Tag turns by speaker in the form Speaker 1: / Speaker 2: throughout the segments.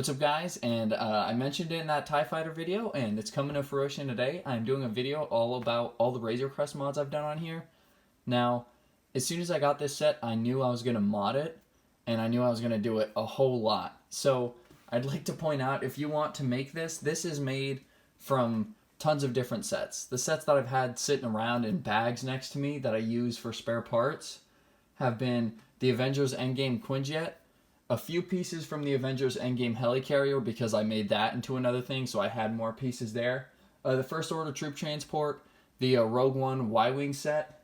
Speaker 1: What's up, guys? And I mentioned it in that TIE Fighter video, and it's coming to fruition today. I'm doing a video all about all the Razor Crest mods I've done on here. Now, as soon as I got this set, I knew I was going to mod it, and I knew I was going to do it a whole lot. So, I'd like to point out, if you want to make this, this is made from tons of different sets. The sets that I've had sitting around in bags next to me that I use for spare parts have been the Avengers Endgame Quinjet, a few pieces from the Avengers Endgame Helicarrier because I made that into another thing, so I had more pieces there. The First Order Troop Transport, the Rogue One Y-Wing set,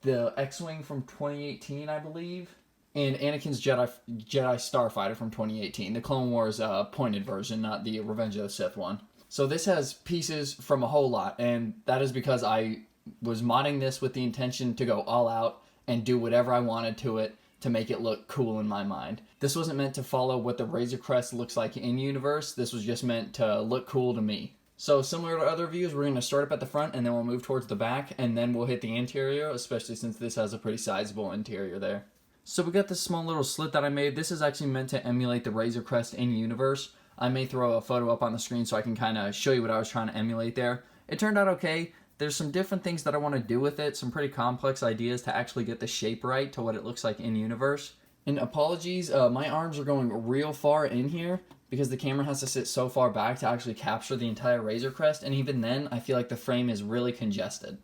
Speaker 1: the X-Wing from 2018, I believe, and Anakin's Jedi Starfighter from 2018, the Clone Wars pointed version, not the Revenge of the Sith one. So this has pieces from a whole lot, and that is because I was modding this with the intention to go all out and do whatever I wanted to it to make it look cool in my mind. This wasn't meant to follow what the Razor Crest looks like in universe. This was just meant to look cool to me. So similar to other views, we're going to start up at the front and then we'll move towards the back and then we'll hit the interior, especially since this has a pretty sizable interior there. So we got this small little slit that I made. This is actually meant to emulate the Razor Crest in universe. I may throw a photo up on the screen so I can kind of show you what I was trying to emulate there. It turned out okay. There's some different things that I want to do with it, some pretty complex ideas to actually get the shape right to what it looks like in universe. And apologies, my arms are going real far in here because the camera has to sit so far back to actually capture the entire Razor Crest, and even then I feel like the frame is really congested.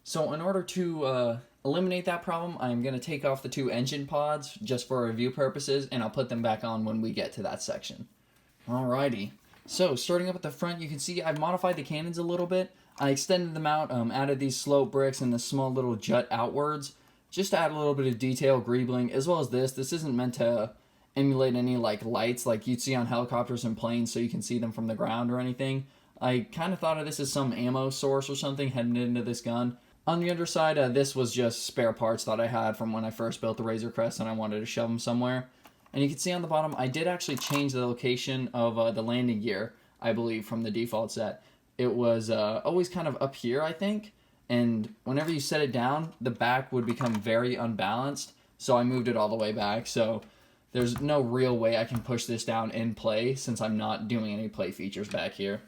Speaker 1: So in order to eliminate that problem, I'm going to take off the two engine pods just for review purposes, and I'll put them back on when we get to that section. Alrighty, so starting up at the front, you can see I've modified the cannons a little bit. I extended them out, added these slope bricks and this small little jut outwards, just to add a little bit of detail, greebling, as well as this. This isn't meant to emulate any like lights like you'd see on helicopters and planes so you can see them from the ground or anything. I kind of thought of this as some ammo source or something heading into this gun. On the underside, this was just spare parts that I had from when I first built the Razor Crest and I wanted to shove them somewhere. And you can see on the bottom, I did actually change the location of the landing gear, I believe, from the default set. It was always kind of up here, I think, and whenever you set it down, the back would become very unbalanced, so I moved it all the way back, so there's no real way I can push this down in play since I'm not doing any play features back here.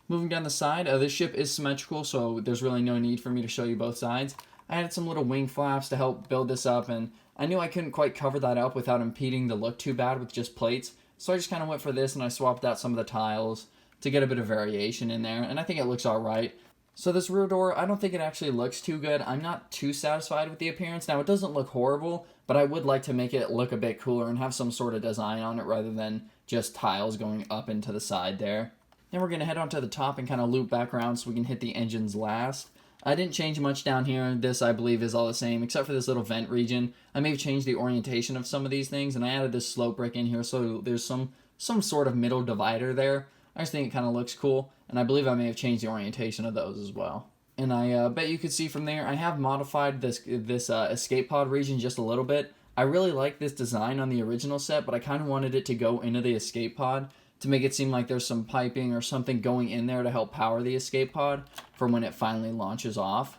Speaker 1: Moving down the side, this ship is symmetrical, so there's really no need for me to show you both sides. I added some little wing flaps to help build this up, and I knew I couldn't quite cover that up without impeding the look too bad with just plates, so I just kind of went for this and I swapped out some of the tiles to get a bit of variation in there, and I think it looks alright. So this rear door, I don't think it actually looks too good. I'm not too satisfied with the appearance. Now, it doesn't look horrible, but I would like to make it look a bit cooler and have some sort of design on it rather than just tiles going up into the side there. Then we're going to head on to the top and kind of loop back around so we can hit the engines last. I didn't change much down here. This, I believe, is all the same, except for this little vent region. I may have changed the orientation of some of these things, and I added this slope brick in here, so there's some sort of middle divider there. I just think it kind of looks cool, and I believe I may have changed the orientation of those as well. And I bet you could see from there, I have modified this escape pod region just a little bit. I really like this design on the original set, but I kind of wanted it to go into the escape pod to make it seem like there's some piping or something going in there to help power the escape pod for when it finally launches off.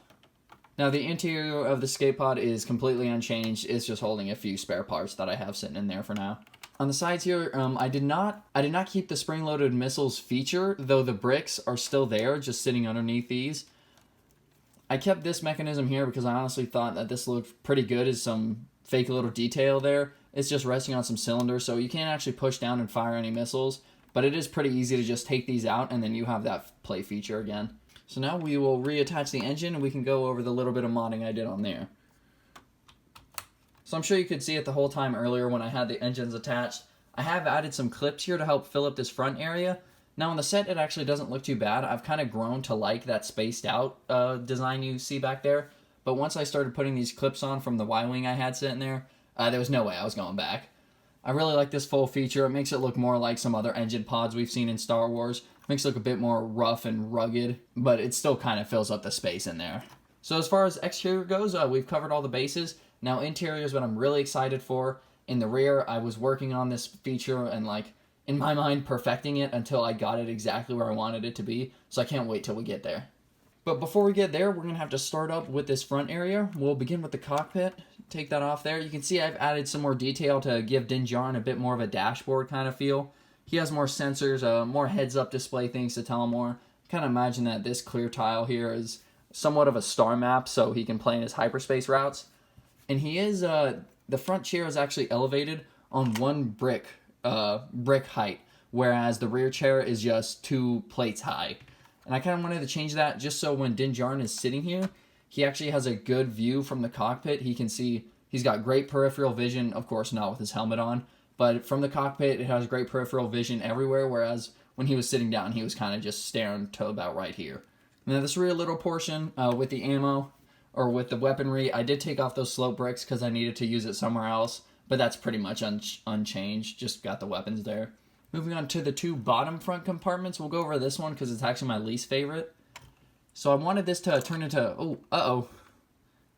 Speaker 1: Now, the interior of the escape pod is completely unchanged. It's just holding a few spare parts that I have sitting in there for now. On the sides here, I did not keep the spring-loaded missiles feature, though the bricks are still there, just sitting underneath these. I kept this mechanism here because I honestly thought that this looked pretty good as some fake little detail there. It's just resting on some cylinders, so you can't actually push down and fire any missiles, but it is pretty easy to just take these out, and then you have that play feature again. So now we will reattach the engine, and we can go over the little bit of modding I did on there. So I'm sure you could see it the whole time earlier when I had the engines attached. I have added some clips here to help fill up this front area. Now on the set, it actually doesn't look too bad. I've kind of grown to like that spaced out design you see back there. But once I started putting these clips on from the Y-Wing I had sitting there, there was no way I was going back. I really like this full feature. It makes it look more like some other engine pods we've seen in Star Wars. It makes it look a bit more rough and rugged, but it still kind of fills up the space in there. So as far as exterior goes, we've covered all the bases. Now interior is what I'm really excited for. In the rear, I was working on this feature and in my mind, perfecting it until I got it exactly where I wanted it to be. So I can't wait till we get there. But before we get there, we're going to have to start up with this front area. We'll begin with the cockpit. Take that off there. You can see I've added some more detail to give Din Djarin a bit more of a dashboard kind of feel. he has more sensors, more heads-up display things to tell him more. Kind of imagine that this clear tile here is somewhat of a star map, so he can play in his hyperspace routes. And he is, the front chair is actually elevated on one brick height, whereas the rear chair is just 2 plates high. And I kind of wanted to change that just so when Din Djarin is sitting here, he actually has a good view from the cockpit. He can see, he's got great peripheral vision, of course not with his helmet on, but from the cockpit it has great peripheral vision everywhere, whereas when he was sitting down he was kind of just staring to about right here. Now this rear little portion with the ammo, or with the weaponry, I did take off those slope bricks because I needed to use it somewhere else, but that's pretty much unchanged, just got the weapons there. Moving on to the 2 bottom front compartments, we'll go over this one because it's actually my least favorite. So I wanted this to turn into,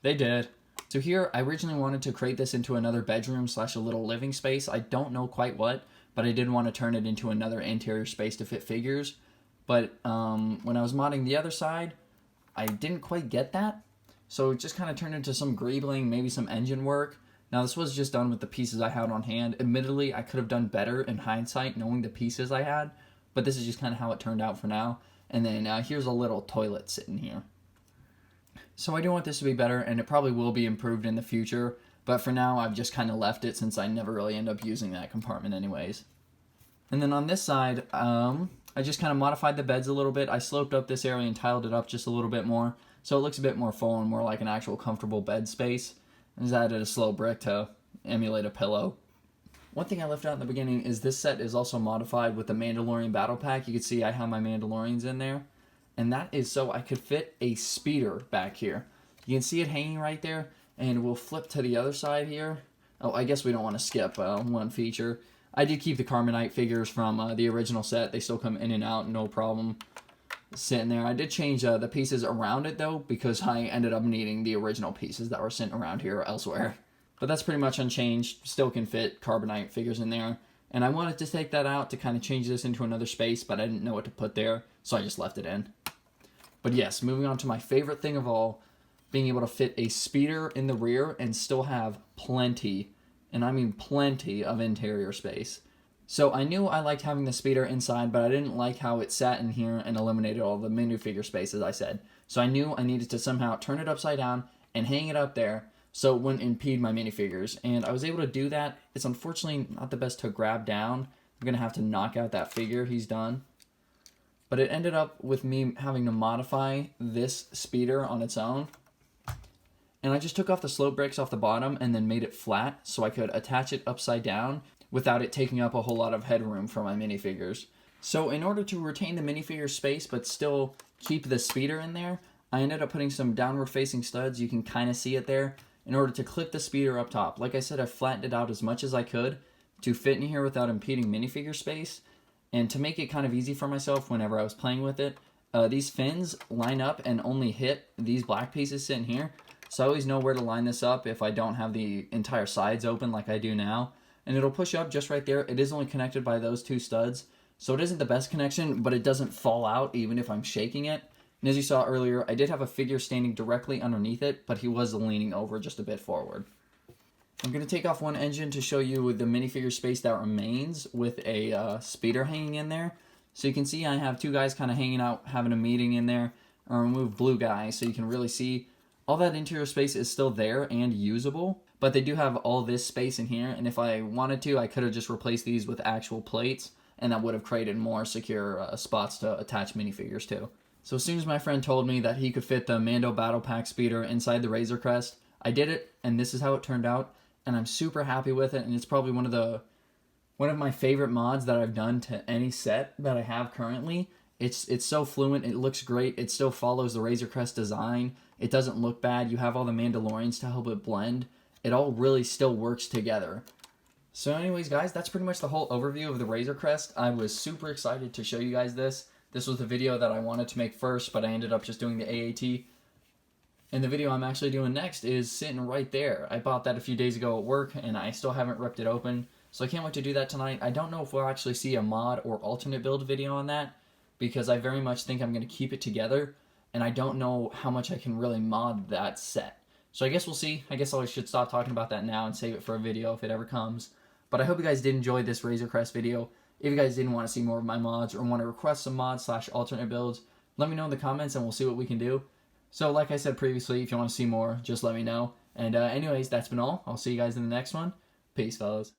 Speaker 1: they did. So here, I originally wanted to create this into another bedroom / a little living space. I don't know quite what, but I did want to turn it into another interior space to fit figures. But when I was modding the other side, I didn't quite get that. So it just kind of turned into some greebling, maybe some engine work. Now this was just done with the pieces I had on hand. Admittedly, I could have done better in hindsight knowing the pieces I had, but this is just kind of how it turned out for now. And then here's a little toilet sitting here. So I do want this to be better, and it probably will be improved in the future, but for now I've just kind of left it since I never really end up using that compartment anyways. And then on this side, I just kind of modified the beds a little bit. I sloped up this area and tiled it up just a little bit more, so it looks a bit more full and more like an actual comfortable bed space. And just added a slow brick to emulate a pillow. One thing I left out in the beginning is this set is also modified with the Mandalorian battle pack. You can see I have my Mandalorians in there. And that is so I could fit a speeder back here. You can see it hanging right there. And we'll flip to the other side here. Oh, I guess we don't want to skip one feature. I did keep the Carbonite figures from the original set. They still come in and out, no problem. Sitting there. I did change the pieces around it though, because I ended up needing the original pieces that were sitting around here or elsewhere. But that's pretty much unchanged. Still can fit Carbonite figures in there. And I wanted to take that out to kind of change this into another space, but I didn't know what to put there, so I just left it in. But yes, moving on to my favorite thing of all, being able to fit a speeder in the rear and still have plenty, and I mean plenty, of interior space. So I knew I liked having the speeder inside, but I didn't like how it sat in here and eliminated all the minifigure space, as I said. So I knew I needed to somehow turn it upside down and hang it up there so it wouldn't impede my minifigures. And I was able to do that. It's unfortunately not the best to grab down. I'm going to have to knock out that figure he's done. But it ended up with me having to modify this speeder on its own. And I just took off the slope bricks off the bottom and then made it flat so I could attach it upside down without it taking up a whole lot of headroom for my minifigures. So in order to retain the minifigure space but still keep the speeder in there, I ended up putting some downward facing studs, you can kind of see it there, in order to clip the speeder up top. Like I said, I flattened it out as much as I could to fit in here without impeding minifigure space. And to make it kind of easy for myself whenever I was playing with it, these fins line up and only hit these black pieces sitting here. So I always know where to line this up if I don't have the entire sides open like I do now. And it'll push up just right there. It is only connected by those 2 studs. So it isn't the best connection, but it doesn't fall out even if I'm shaking it. And as you saw earlier, I did have a figure standing directly underneath it, but he was leaning over just a bit forward. I'm going to take off one engine to show you the minifigure space that remains with a speeder hanging in there. So you can see I have 2 guys kind of hanging out, having a meeting in there. I'll remove blue guy so you can really see all that interior space is still there and usable. But they do have all this space in here, and if I wanted to, I could have just replaced these with actual plates, and that would have created more secure spots to attach minifigures to. So as soon as my friend told me that he could fit the Mando Battle Pack speeder inside the Razor Crest, I did it, and this is how it turned out, and I'm super happy with it, and it's probably one of my favorite mods that I've done to any set that I have currently. It's so fluent, it looks great, it still follows the Razor Crest design, it doesn't look bad, you have all the Mandalorians to help it blend. It all really still works together. So anyways, guys, that's pretty much the whole overview of the Razor Crest. I was super excited to show you guys this. This was the video that I wanted to make first, but I ended up just doing the AAT. And the video I'm actually doing next is sitting right there. I bought that a few days ago at work, and I still haven't ripped it open. So I can't wait to do that tonight. I don't know if we'll actually see a mod or alternate build video on that, because I very much think I'm going to keep it together, and I don't know how much I can really mod that set. So I guess we'll see. I guess I should stop talking about that now and save it for a video if it ever comes. But I hope you guys did enjoy this Razor Crest video. If you guys didn't want to see more of my mods or want to request some mods / alternate builds, let me know in the comments and we'll see what we can do. So like I said previously, if you want to see more, just let me know. And anyways, that's been all. I'll see you guys in the next one. Peace, fellas.